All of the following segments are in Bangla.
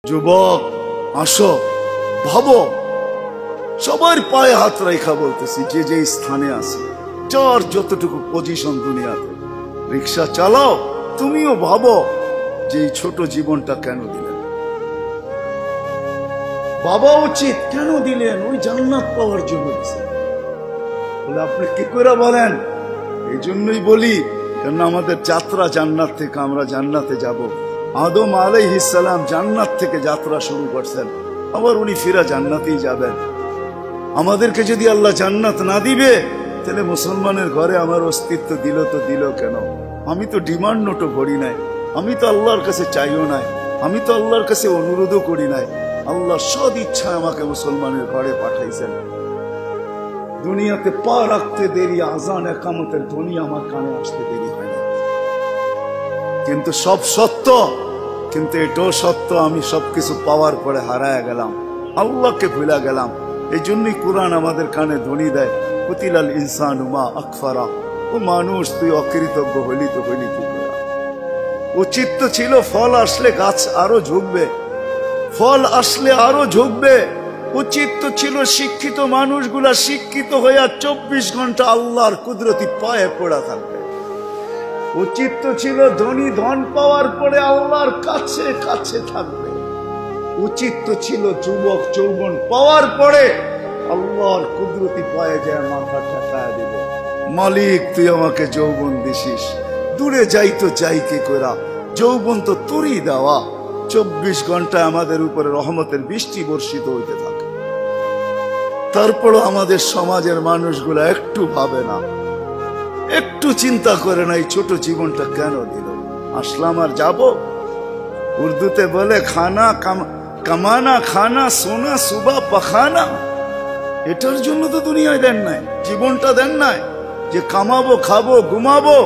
যুবক আসো, ভাবো, সবার পায়ে হাত রেখা বলতেছি, যে যে স্থানে আছে, যার যতটুকু পজিশন দুনিয়াতে, রিক্সা চালাও, তুমিও ভাবো যে এই ছোট জীবনটা কেন দিলেন। বাবা উচিত কেন দিলেন? ওই জান্নাত পাওয়ার জন্য বলে। আপনি কি করে বলেন? এই জন্যই বলি, কেন আমাদের যাত্রা জান্নাত থেকে, আমরা জান্নাতে যাব। আদম আলাইহিস সালাম জান্নাত থেকে যাত্রা শুরু করছেন, আবার উনি ফিরা জান্নাতেই যাবেন। আমাদেরকে যদি আল্লাহ জান্নাত না দিবে, তাহলে মুসলমানের ঘরে আমার অস্তিত্ব দিল তো দিল কেন? আমি তো ডিমান্ড নোটও করি নাই, আমি তো আল্লাহর কাছে চাইও নাই, আমি তো আল্লাহর কাছে অনুরোধও করি নাই। আল্লাহ সদ ইচ্ছা আমাকে মুসলমানের ঘরে পাঠাইছেন। দুনিয়াতে পা রাখতে দেরি, আজান একামতের ধ্বনি আমার কানে আসতে দেরি হয় না। কিন্তু সব সত্য, কিন্তু এটাও সত্য, আমি সবকিছু পাওয়ার পরে হারায় গেলাম, আল্লাহকে ভুলা গেলাম। এই জন্যই কোরআন আমাদের কানে ধ্বনি দেয়, কুতিলাল ইনসানু মা আকফারা। ও মানুষ, তুই অকৃতজ্ঞ হইলি তো হইলি কি করে? উচিত তো ছিল ফল আসলে গাছ আরো ঝুঁকবে, ফল আসলে আরো ঝুঁকবে। উচিত তো ছিল শিক্ষিত মানুষগুলা শিক্ষিত হইয়া 24 ঘন্টা আল্লাহর কুদরতি পায়ে পড়া থাকবে। উচিত তো ছিল ধনী ধন পাওয়ার পরে আল্লাহর কাছে কাছে থাকবে। উচিত তো ছিল যুবক যৌবন পাওয়ার পরে আল্লাহর কুদরতি পায়ে যায় মাথা ঠেকায় দিবে, মালিক তুই আমাকে যৌবন দিছিস, দূরে যাই তো যাই কি করা, যৌবন তো তোরই দেওয়া। 24 ঘন্টায় আমাদের উপরে রহমতের বৃষ্টি বর্ষিত হইতে থাকে। তারপরও আমাদের সমাজের মানুষগুলা একটু ভাবে না, একটু চিন্তা করে না, এই ছোট জীবনটা কেন দিল? আসলাম আর যাব। উর্দুতে বলে খানা কামানা খানা সোনা সুবা পাখানা। এটার জন্য তো দুনিয়ায় দেন নাই, জীবনটা দেন নাই যে কামাবো, খাবো, ঘুমাবো,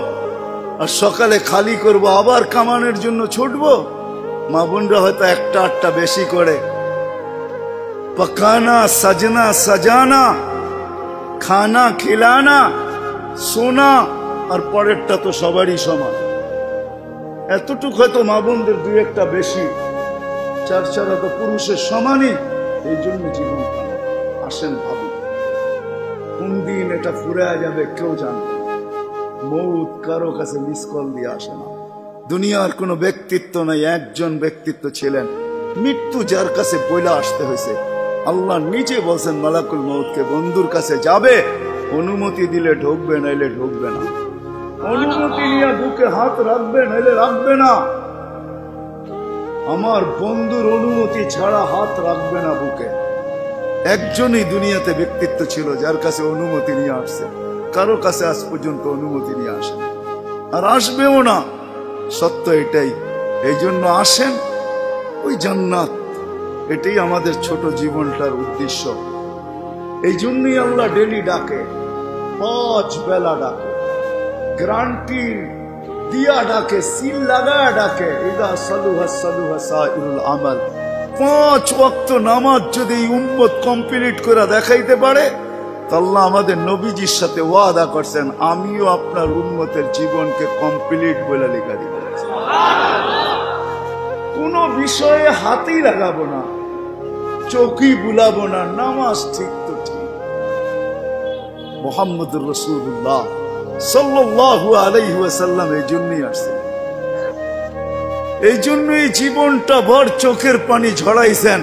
আর সকালে খালি করব, আবার কামানোর জন্য ছুটবো। মা বোনরা হয়তো একটা আটটা বেশি করে, পকানা সাজনা সাজানা, খানা খিলানা, সোনা, আর পরেরটা তো সবারই সমান। এতটুকু হয়তো মা বোনদের দুই একটা বেশি, চার চারা তো পুরুষের সমানই। এই জন্য জীবন আসেন ভাবি, কোন দিন এটা ফুরে যাবে কেউ জানবে। মৌত কারো কাছে মিস কল দিয়ে আসে না। দুনিয়ার কোনো ব্যক্তিত্ব নাই, একজন ব্যক্তিত্ব ছিলেন, মৃত্যু যার কাছে বইলা আসতে হয়েছে। আল্লাহ নিজে বলছেন মালাকুল মউতকে, বন্ধুর কাছে যাবে, অনুমতি দিলে ঢুকবে, নাইলে ঢুকবে না। অনুমতি নিয়ে বুকে হাত রাখবে, নাইলে রাখবে না। আমার বন্ধুর অনুমতি ছাড়া হাত রাখবে না বুকে। একজনই দুনিয়াতে ব্যক্তিত্ব ছিল যার কাছে অনুমতি নিয়ে আসছে, কারো কাছে আজ পর্যন্ত অনুমতি নিয়ে আসে আর আসবেও না। সত্য এটাই। এই জন্য আসেন, ওই জান্নাত, এটাই আমাদের ছোট জীবনটার উদ্দেশ্য। এই জন্যই আল্লাহ ডেলি ডাকে, 5 বেলা ডাকে, গ্যারান্টি দিয়া ডাকে, সিল লাগায়া ডাকে। ইদা সালুহা সালুহা সাইরুল আমাল। 5 ওয়াক্ত নামাজ যদি উম্মত কমপ্লিট করে দেখাইতে পারে, আল্লাহ আমাদের নবীজির সাথে ওয়াদা করছেন, আমিও আপনার উম্মতের জীবনকে কমপ্লিট বলে লেখা দিব। কোন বিষয়ে হাতই লাগাবো না, চোখই বুলাবো না, নামাজ ঠিক তো ঠিক। মুহাম্মদুর রাসূলুল্লাহ সাল্লাল্লাহু আলাইহি ওয়াসাল্লাম এই জন্যই আসছেন, এই জন্যই জীবনটা ভর চোখের পানি ঝরাইছেন,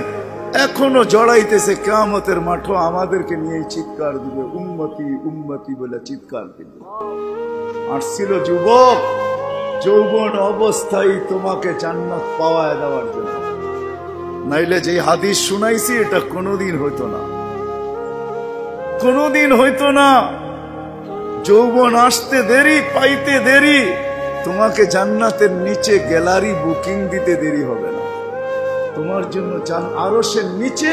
এখনো জড়াইতেছে। কিয়ামতের মাঠে আমাদেরকে নিয়ে চিৎকার দিবে, উম্মতি উম্মতি বলে চিৎকার দিবে। আসছিল যুবক যৌবন অবস্থায় তোমাকে জান্নাত পাওয়ায় দেওয়ার জন্য, নাইলে যে হাদিস শুনাইছি এটা কোনোদিন হইতো না, কোনোদিন হইতো না। যৌবন আসতে দেরি, পাইতে দেরি, তোমাকে জান্নাতের নিচে গ্যালারি বুকিং দিতে দেরি হবে না। তোমার জন্য আরশের নিচে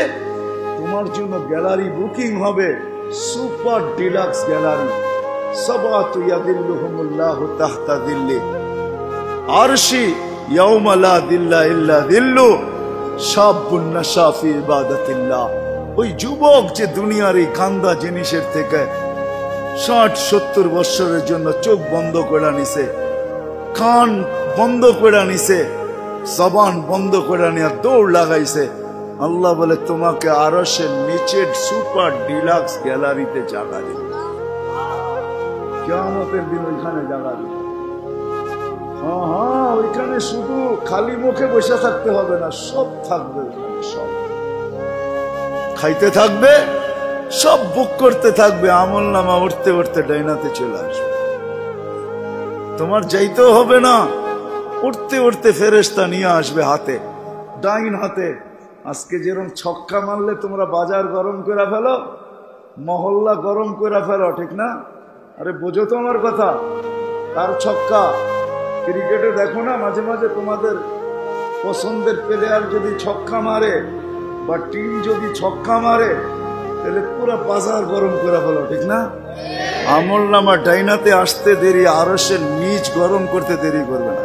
তোমার জন্য গ্যালারি বুকিং হবে, সুপার ডিলাক্স গ্যালারি। সাবাতু ইয়াদিল্লুহুমুল্লাহু তাহতা দিল্লি আরশি ইয়াউমা লা দিল্লা ইল্লা দিল্লু শাবুন নাশা ফি ইবাদাতিল্লাহ। ওই যুবক যে দুনিয়ার এই গান্দা জিনিসের থেকে 60-70 বছরের জন্য চোখ বন্ধ করে নিছে, কান বন্ধ করে নিছে, জবান বন্ধ করে নিয়ে দৌড় লাগাইছে। আল্লাহ বলে তোমাকে আরশের নিচের সুপার ডিলাক্স গ্যালারিতে জায়গা দিবে, কিয়ামতের দিন ওইখানে জায়গা দিবে। হ্যাঁ, ওইখানে শুধু খালি মুখে বসে থাকতে হবে না, সব থাকবে ওইখানে, সব খাইতে থাকবে, সব বুক করতে থাকবে। আমল নামা উঠতে উঠতে ডাইনাতে চলে আসবে, তোমার যাইতেও হবে না, উঠতে উঠতে ফেরেশতা নিয়ে আসবে হাতে, ডাইন হাতে। আজকে যেরকম ছক্কা মারলে তোমরা বাজার গরম করে ফেলো, মহল্লা গরম করে ফেলো, ঠিক না? আরে বোঝো তো আমার কথা। তার ছক্কা ক্রিকেটে দেখো না, মাঝে মাঝে তোমাদের পছন্দের প্লেয়ার যদি ছক্কা মারে বা টিম যদি ছক্কা মারে, তাহলে পুরো বাজার গরম করে ফেলো, ঠিক না? আমল নামা ডাইনাতে আসতে দেরি, আরশের নিচ গরম করতে দেরি করবে না।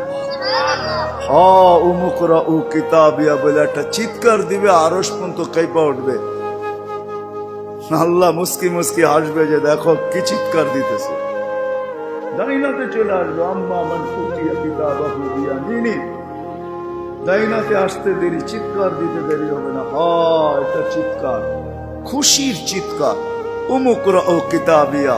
উমুকরা উ কিতাবিয়া বলে একটা চিৎকার দিবে, আরশ পর্যন্ত কাইপা উঠবে। আল্লাহ মুস্কি মুস্কি হাসবে যে দেখো কি চিৎকার দিতেছে। ডাইনাতে চলে আসবে, আম্মা মান উতিয়া কিতাবাহু বিয়ামিনি। ডাইনাতে আসতে দেরি, চিৎকার দিতে দেরি হবে না। এটা চিৎকার, খুশির চিৎকার। উমুকরা ও কিতাবিয়া।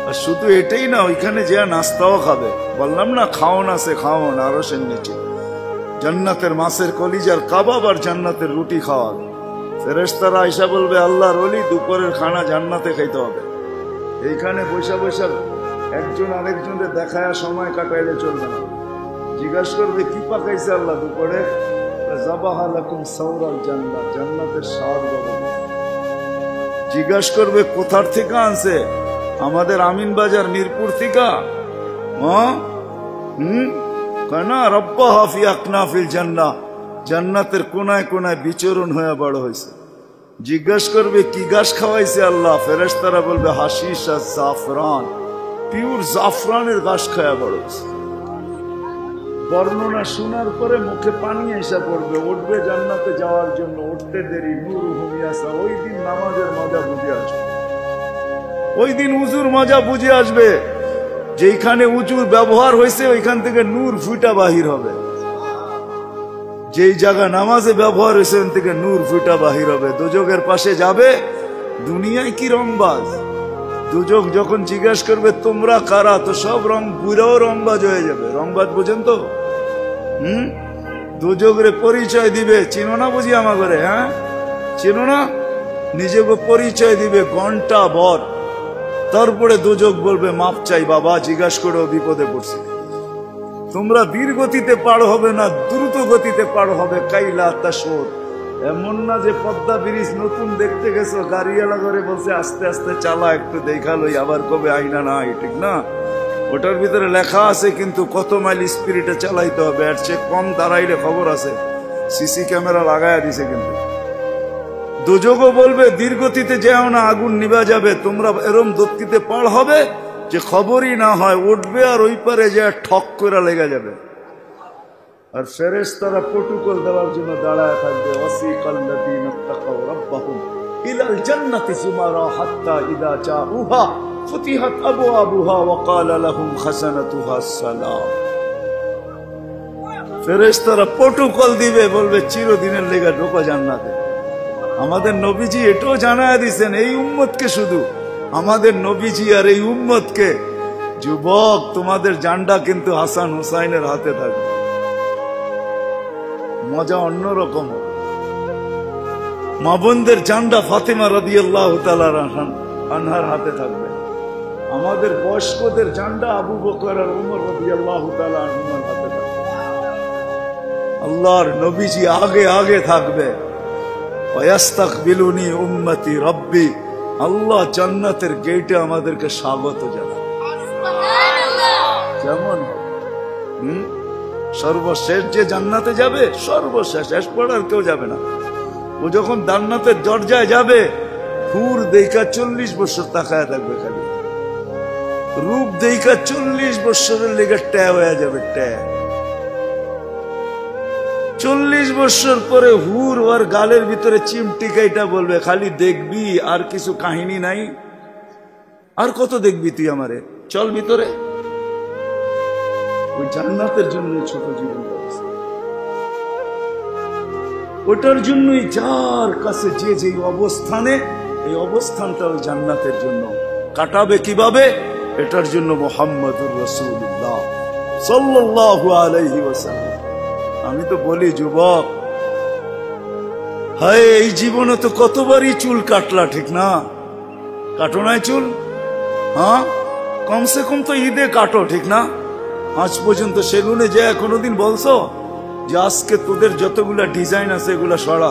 আর শুধু এটাই না, ওইখানে যে নাস্তাও খাবে। বললাম না খাওন আছে, খাওন আরশের নিচে। জান্নাতের মাছের কলিজার কাবাব আর জান্নাতের রুটি খাওয়াবে। ফেরেশতারা আয়েশা বলবে আল্লাহর ওলি দুপুরের খানা জান্নাতে খাইতে হবে। এইখানে বৈশা বৈশা একজন আরেকজনের দেখায় সময় কাটাইলে চলবে না। জিজ্ঞাসা করবে কি পাকাইছে আল্লাহ দুপুরে? যাবাহা লাকুম সাওরাল জান্নাহ, জান্নাতের স্বাদ বাবা। জিজ্ঞাসা করবে কোথার থেকে আনছে? আমাদের আমিন বাজার মিরপুর থেকে। কানা রব্বাহা ফি আকনাফিল জান্নাহ, জান্নাতের কোনায় কোনায় বিচরণ হয়ে বড় হয়েছে। জিজ্ঞাসা করবে কি গাছ খাওয়াইছে আল্লাহ? ফেরেশতারা বলবে হাশিশ আর জাফরান, পিওর জাফরানের গাছ খাওয়া বড় হয়েছে। বর্ণনা শোনার পরে মুখে পানি এসে পড়বে, উঠবে জান্নাতে যাওয়ার জন্য। উঠতে দেরি, নূর হুমিয়াসা। ওই দিন নামাজের মজা বুঝে আসবে, ওই দিন উজুর মজা বুঝে আসবে। যেখানে উজুর ব্যবহার হয়েছে ওইখান থেকে নূর ফুটা বাহির হবে। যেই জায়গা নামাজে ব্যবহার হয়েছে ওখান থেকে নূর ফুটা বাহির হবে। দুজকের পাশে যাবে, দুনিয়ায় কি রংবাজ। দুজক যখন জিজ্ঞাসা করবে তোমরা কারা, তো সব রং বুড়াও রংবাজ হয়ে যাবে। রংবাজ বুঝেন তো? দুজকের পরিচয় দিবে, চিনো না বুঝি আমার ঘরে? হ্যাঁ চিনো না? নিজেকে পরিচয় দিবে ঘন্টা ভর। তারপরে দুজক বলবে মাপ চাই বাবা, জিজ্ঞাসা করে বিপদে পড়ছি। তোমরা ধীর গতিতে পার হবে না, দ্রুত গতিতে পার হবে। কাইলা তাশোর, এমন না যে পদ্মা ব্রিজ নতুন দেখতে গেছো, গাড়িওয়ালা করে বলছে আস্তে আস্তে চালা, একটু দেখা লই, আবার কবে আইনা নাই, ঠিক না? ওটার ভিতরে লেখা আছে কিন্তু কত মাইল স্পিডে চালাইতে হবে। এর চেয়ে কম দাঁড়াইলে খবর আছে, সিসি ক্যামেরা লাগাইয়া দিছে। কিন্তু দুজকও বলবে ধীরগতিতে যাও না, আগুন নিভা যাবে। তোমরা এরম গতিতে পার হবে যে খবরই না হয়, উঠবে আর ওই পারে যে ঠক করে লেগে যাবে। আর ফেরেশতারা প্রটোকল দেওয়ার জন্য দাঁড়ায় থাকবে। ওয়াসিকাল্লাযীনা তাকাউ রাব্বাহুম ইলাল জান্নাতি যুমারা হাত্তা ইযা জাউহা ফুতিহাত আবওয়াবুহা ওয়া ক্বালা লাহুম খাযানাতুহা আসসালাম। ফেরেশতারা প্রটোকল দিবে, বলবে চিরদিনের লেগে ঢোকো জান্নাতে। আমাদের নবীজি এটাও জানায় দিয়েছেন এই উম্মতকে, শুধু আমাদের নবীজি আর এই উম্মতকে, যুবক তোমাদের জান্ডা কিন্তু হাসান হুসাইনের হাতে থাকবে। মজা অন্যরকম। মা বোনদের জান্ডা ফাতেমা রাদিয়াল্লাহু তাআলা আনহার হাতে থাকবে। আমাদের বয়স্কদের জান্ডা আবু বকর আর উমর রাদিয়াল্লাহু তাআলা আনহুর হাতে থাকবে। আল্লাহর নবীজি আগে আগে থাকবে। ওয়াস্তাকবিলুনি উম্মতি রব্বি, আল্লাহ জান্নাতের গেটে আমাদেরকে স্বাগত জানায়। কেমন সর্বশেষ যে জান্নাতে যাবে, সর্বশেষ, শেষ পড়ার কেউ যাবে না। ও যখন জান্নাতের দরজায় যাবে, হুর দেখা 40 বছর তাকায় থাকবে, খালি রূপ দেখা 40 বছরের লেগে ট্যা হয়ে যাবে। ট্যা 40 বছর পরে হুর ওর গালের ভিতরে চিমটি কাইটা বলবে খালি দেখবি, আর কিছু কাহিনী নাই, আর কত দেখবি তুই আমারে, চল ভিতরে। ওই জান্নাতের জন্য ছোট জীবন ব্যবস্থা। ওটার জন্যই যার কাছে যে যে অবস্থানে, এই অবস্থানটা ওই জান্নাতের জন্য কাটাবে কিভাবে, এটার জন্য মুহাম্মদুর রাসূলুল্লাহ সাল্লাল্লাহু আলাইহি ওয়াসাল্লাম। আমি তো বলি যুবক, হায় এই জীবনে তো কতবারই চুল কাটলা, ঠিক না? কাটো নাই চুল? হ্যাঁ, কমসে কম তো ঈদে কাটো, ঠিক না? আজ পর্যন্ত সেলুনে যে কোনোদিন বলছো যে আজকে তোদের যতগুলা ডিজাইন আছে এগুলা সরা?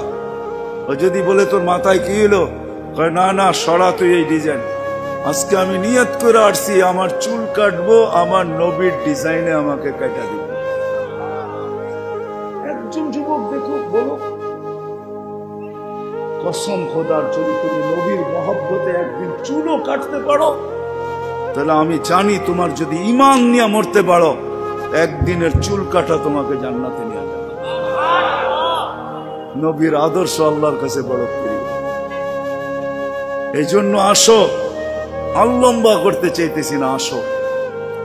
ও যদি বলে তোর মাথায় কি এলো, কয় না না সরা তুই এই ডিজাইন। আজকে আমি নিয়ত করে আসছি আমার চুল কাটবো আমার নবীর ডিজাইনে আমাকে কাটা দিব। একজন যুবক দেখো, বলো কসম খোদার, যদি তুমি নবীর মহব্বতে একদিন চুলও কাটতে পারো, তাহলে আমি জানি তোমার যদি ঈমান নিয়ে মরতে পারো, একদিনের চুল কাটা তোমাকে জান্নাতে নিয়ে যাবে। নবীর আদর্শ আল্লাহর কাছে বড় প্রিয়। এই জন্য আসো, লম্বা করতে চাইতেছি না, আসো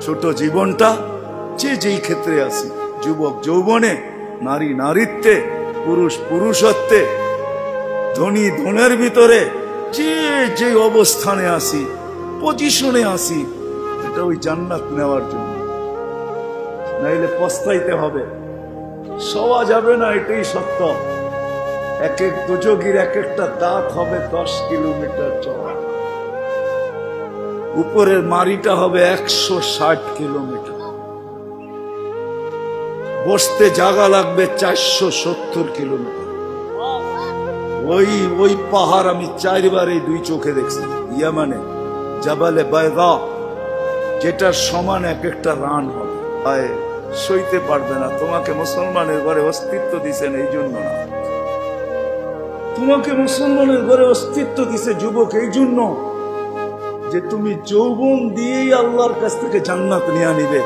ছোট জীবনটা যে যেই ক্ষেত্রে আছি, যুবক যৌবনে, নারী নারীত্বে, পুরুষ পুরুষত্বে, ধনী ধনের ভিতরে যে যে অবস্থানে আসি, পজিশনে আসি, এটা ওই জান্নাত নেওয়ার জন্য। নাইলে পস্তাইতে হবে, সওয়া যাবে না, এটাই সত্য। এক এক দুযোগীর এক একটা দাঁত হবে 10 কিলোমিটার চওড়া, উপরের মারিটা হবে 160 কিলোমিটার, বসতে জায়গা লাগবে 470 কিলোমিটার। ওই পাহাড় আমি 4 বার এই 2 চোখে দেখছি, ইয়ামানে জাবালে বাইদা, যেটার সমান এক একটা রান হবে। সইতে পারবে না। তোমাকে মুসলমানের ঘরে অস্তিত্ব দিছেন এই জন্য না, তোমাকে মুসলমানের ঘরে অস্তিত্ব দিছে যুবক এই জন্য যে তুমি যৌবন দিয়েই আল্লাহর কাছ থেকে জান্নাত নিয়ে নিবে।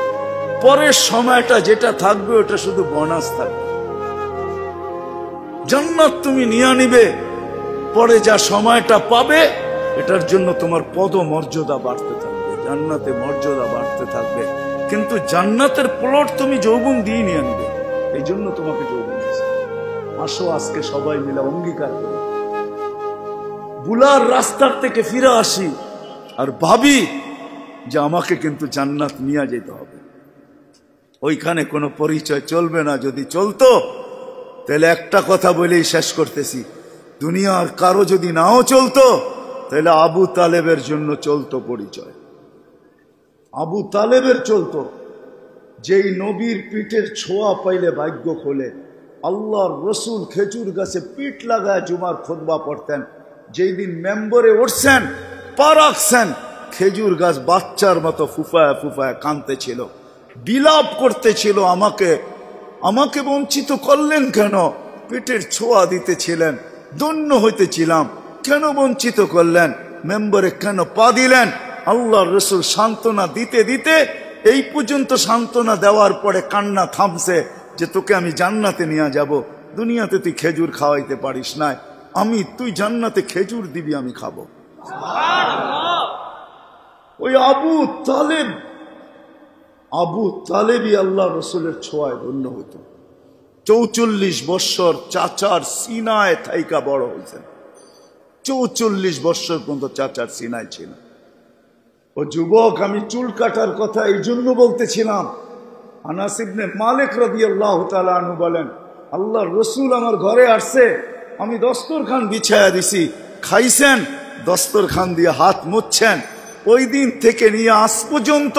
পরের সময়টা যেটা থাকবে ওটা শুধু বোনাস থাকবে। জান্নাত তুমি নিয়ে নিবে, পরে যা সময়টা পাবে এটার জন্য তোমার পদ মর্যাদা বাড়তে থাকবে, জান্নাতে মর্যাদা বাড়তে থাকবে। কিন্তু জান্নাতের প্লট তুমি যৌবন দিয়ে নিয়ে নিবে, এই জন্য তোমাকে যৌবন দিয়েছে। আসো আজকে সবাই মিলে অঙ্গীকার করে বুলার রাস্তার থেকে ফিরে আসি আর ভাবি যে আমাকে কিন্তু জান্নাত নিয়ে যেতে হবে। ওইখানে কোনো পরিচয় চলবে না। যদি চলতো তাহলে একটা কথা বলেই শেষ করতেছি, দুনিয়ার কারো যদি নাও চলতো তাহলে আবু তালেবের জন্য চলতো পরিচয়। আবু তালেবের চলতো, যেই নবীর পিঠের ছোঁয়া পাইলে ভাগ্য খোলে। আল্লাহর রসুল খেজুর গাছে পিঠ লাগায় জুমার খুতবা পড়তেন। যেই দিন মেম্বরে উঠছেন, পা রাখছেন, খেজুর গাছ বাচ্চার মতো ফুফায় ফুফায় কাঁদতে ছিল, বিলাপ করতেছিল, আমাকে বঞ্চিত করলেন কেন? পেটের ছোঁয়া দিতেছিলেন, ধন্য হইতেছিলাম, কেন বঞ্চিত করলেন? মেম্বরে কেন পা দিলেন? আল্লাহর রসুল সান্ত্বনা দিতে দিতে এই পর্যন্ত সান্ত্বনা দেওয়ার পরে কান্না থামছে যে তোকে আমি জান্নাতে নিয়ে যাব। দুনিয়াতে তুই খেজুর খাওয়াইতে পারিস না, তুই জান্নাতে খেজুর দিবি, আমি খাবো। ওই আবু তালেবই আল্লাহ রসুলের ছোঁয়ায় ধন্য হইত। 44 বৎসর চাচার সিনায় থাইকা বড় হয়েছেন। 44 বৎসর পর্যন্ত চাচার সিনায় ছিল। ও যুবক, আমি চুল কাটার কথা এই জন্য বলতেছিলাম। আনাস ইবনে মালিক রাদিয়াল্লাহু তাআলা আনহু বলেন, আল্লাহর রসুল আমার ঘরে আসছে, আমি দস্তরখান বিছায়া দিছি, খাইছেন, দস্তরখান দিয়ে হাত মুছছেন। ওই দিন থেকে নিয়ে আজ পর্যন্ত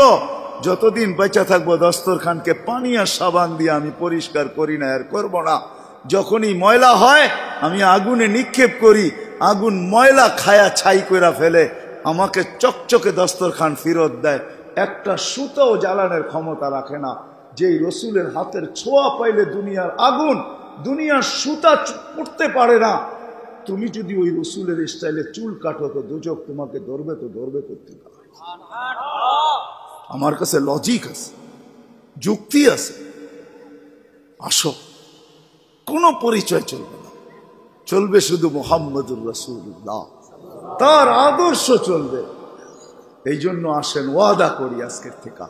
যতদিন বেঁচে থাকবো দস্তরখানকে পানি আর সাবান দিয়ে আমি পরিষ্কার করি না, আর করবো না। যখনই ময়লা হয় আমি আগুনে নিক্ষেপ করি, আগুন ময়লা খায়া ছাই করে ফেলে, আমাকে চকচকে দস্তরখান ফেরত দেয়। একটা সুতাও জ্বালানোর ক্ষমতা রাখে না। যেই রসুলের হাতের ছোঁয়া পাইলে দুনিয়ার আগুন, দুনিয়ার সুতা পড়তে পারে না। তুমি যদি ওই রসুলের স্টাইলে চুল কাটো তো দোজখ তোমাকে ধরবে, তো ধরবে করতে পারে। আমার কাছে লজিক আছে, যুক্তি আছে। আসো, কোনো পরিচয় চলবে না, চলবে শুধু মুহাম্মদুর রাসূলুল্লাহ, তার আদর্শ চলবে। এই জন্য আসেন ওয়াদা করি আজকের থেকে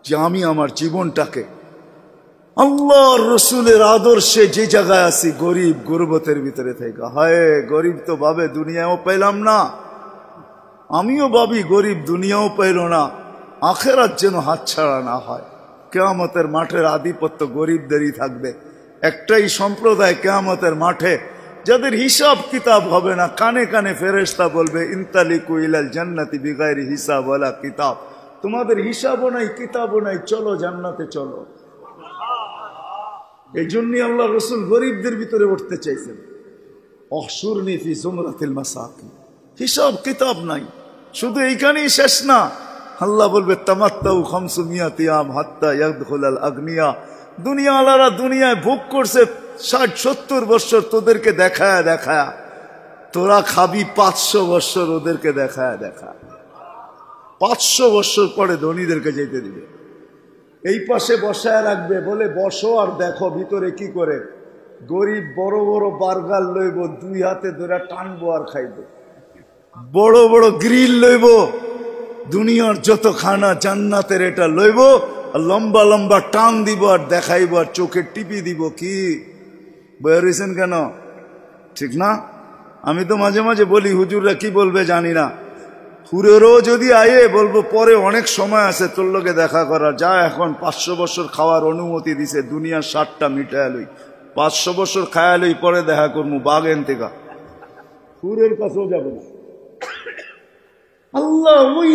যে আমি আমার জীবনটাকে আল্লাহর রসুলের আদর্শে যে জায়গায় আছি, গরিব গুরবতের ভিতরে থেকে, হায় গরিব তো ভাবে দুনিয়াও পেলাম না, আমিও ভাবি গরিব দুনিয়াও পেল না, আখেরাত যেন হাতছাড়া না হয়। কিয়ামতের মাঠের আধিপত্য গরিবদেরই থাকবে। একটাই সম্প্রদায় কিয়ামতের মাঠে, যাদের হিসাব কিতাব হবে না, কানে কানে ফেরেশতা বলবে ইনতালিকু ইলাল জান্নাতি বিগাইরি হিসাব ওয়ালা কিতাব, তোমাদের হিসাবও নাই কিতাবও নাই, চলো জান্নাতে চলো। এই জন্যই আল্লাহ রসুল গরিবদের ভিতরে উঠতে চাইছেন, অহশুরনি ফি জুমরাতিল মাসাকিন। হিসাব কিতাব নাই, শুধু এইখানেই শেষ না, আল্লাহ বলবে তামাত্তাউ খামসুমিয়াতি আম হাত্তা ইয়াদখুলাল আগনিয়া। দুনিয়া আলারা দুনিয়ায় ভোগ করছে 60-70 বছর, তোদেরকে দেখায় দেখায়, তোরা খাবি 500 বছর ওদেরকে দেখায় দেখায়। 500 বছর পরে ধনীদেরকে যেতে দিবে, এই পাশে বসায় রাখবে, বলে বসো আর দেখো ভিতরে কি করে। গরিব বড় বড় বার্গার লইব, 2 হাতে ধরে টানবো আর খাইব। বড় বড় গ্রিল লইব, দুনিয়ার যত খানা জান্নাতের এটা লইব, আর লম্বা লম্বা টান দিব আর দেখাইব আর চোখে টিপি দিব। কি বয়ারিছেন কেন? ঠিক না? আমি তো মাঝে মাঝে বলি হুজুররা কি বলবে জানি না, হুরেরও যদি আয়ে বলবো পরে অনেক সময় আছে তোর লোকে দেখা করার, যা এখন 500 বছর খাওয়ার অনুমতি দিছে, দুনিয়ার 60টা মিটায় লই, 500 বছর খায়া লই, পরে দেখা করবো বাগেন থেকে, হুরের কাছেও যাবো না। আল্লাহ ওই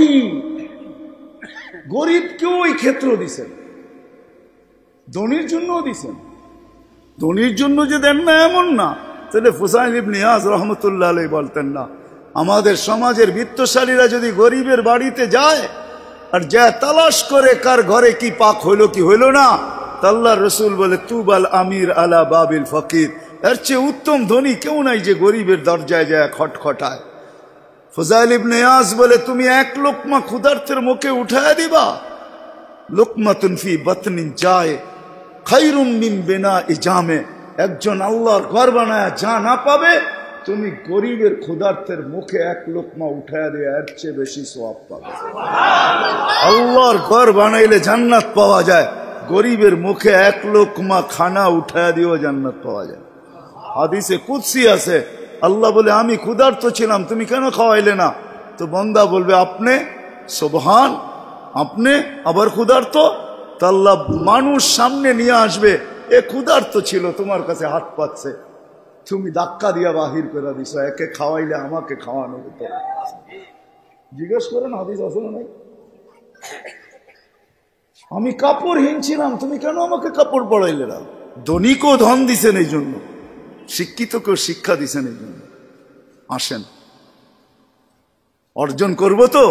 গরিবকেও ওই ক্ষেত্র দিছেন, ধনীর জন্য দিছেন। ধনীর জন্য যে দেন না এমন না, তাহলে ফুসাইল ইবনে ইয়াজ রহমতুল্লাহ আলাইহি বলতেন না, আমাদের সমাজের বিত্তশালীরা যদি গরিবের বাড়িতে যায় আর যা তালাশ করে কার ঘরে কি পাক হইল কি হইল না, আল্লাহর রসুল বলে তুবাল আমির আলা বাবিল ফকির, এর চেয়ে উত্তম ধনী কেউ নাই যে গরিবের দরজায় যায় খটখটায়। ফুজাইল ইবনে ইয়াজ বলে তুমি 1 লোকমা ক্ষুধার্তের মুখে উঠায় দিবা, লোকমাতুন ফি বাতনিন যায় খায়রুম মিন বিনাই জামে, একজন আল্লাহর ঘর বানায় যা না পাবে, তুমি গরিবের ক্ষুধার্তের মুখে 1 লোকমা উঠায় দিয়ে এর চেয়ে বেশি সওয়াব পাবে। আল্লাহর ঘর বানাইলে জান্নাত পাওয়া যায়, গরিবের মুখে 1 লোকমা খানা উঠায় দিয়েও জান্নাত পাওয়া যায়। হাদিসে কুদসি আছে, আল্লাহ বলে আমি ক্ষুধার্ত ছিলাম, তুমি কেন খাওয়াইলে না? তো বান্দা বলবে আপনি, সুবহান, আপনি আবার ক্ষুধার্ত? তো আল্লাহ মানুষ সামনে নিয়ে আসবে, এ ক্ষুধার্ত ছিল, তোমার কাছে হাত পাচ্ছে, তুমি ধাক্কা দিয়া বাহির করে দিছ, একে খাওয়াইলে আমাকে খাওয়ানো হতো। জিজ্ঞেস করেন হাদিস আছে না নাই? আমি কাপড়হীন ছিলাম, তুমি কেন আমাকে কাপড় পরাইলে না? ধনীকেও ধন দিছেন এই জন্য, শিক্ষিতকেও শিক্ষা দিছেন এই জন্য। আসেন অর্জন করব তো,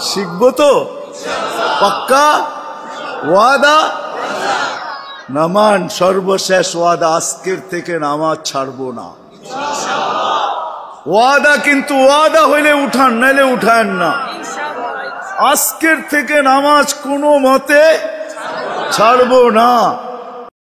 শিখব তো, পাক্কা ওয়াদা? নামান সর্বশেষ ওয়াদা, আজকের থেকে নামাজ ছাড়বো না। ওয়াদা, কিন্তু ওয়াদা হইলে উঠান, নাইলে উঠান না। আজকের থেকে নামাজ কোনো মতে ছাড়বো না।